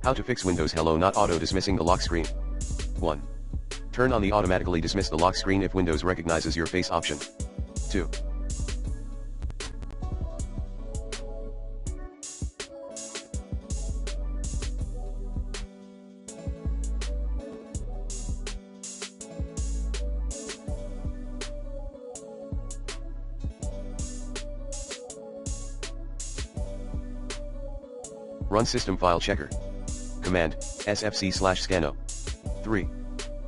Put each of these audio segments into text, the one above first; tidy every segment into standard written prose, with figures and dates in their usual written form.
How to fix Windows Hello not auto dismissing the lock screen. 1. Turn on the automatically dismiss the lock screen if Windows recognizes your face option. 2. Run System File Checker. Command, sfc/scanno. 3.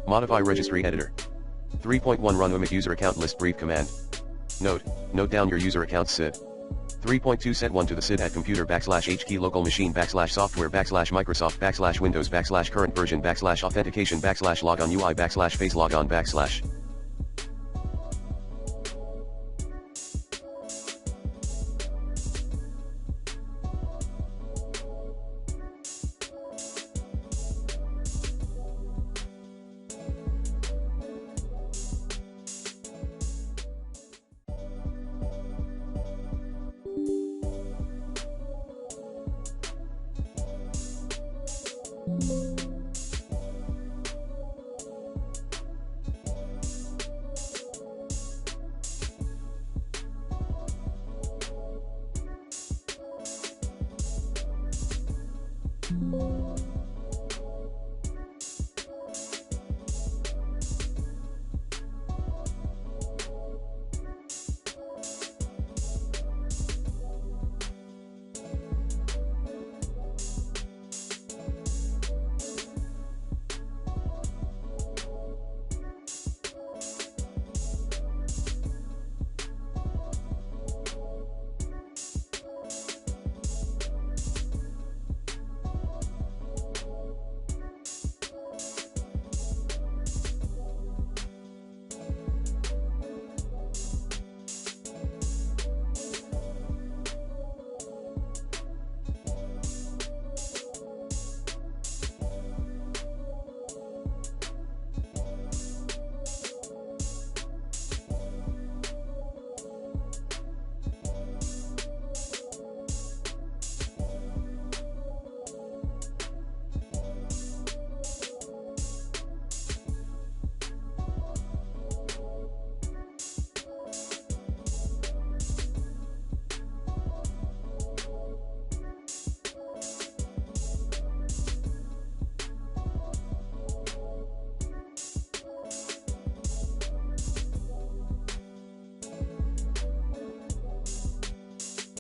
Modify Registry Editor. 3.1 Run UMIC User Account List Brief Command. Note down your user account's SID. 3.2 Set 1 to the SID at computer /H key local machine /software /Microsoft /Windows /current version /authentication /logon UI /face logon /.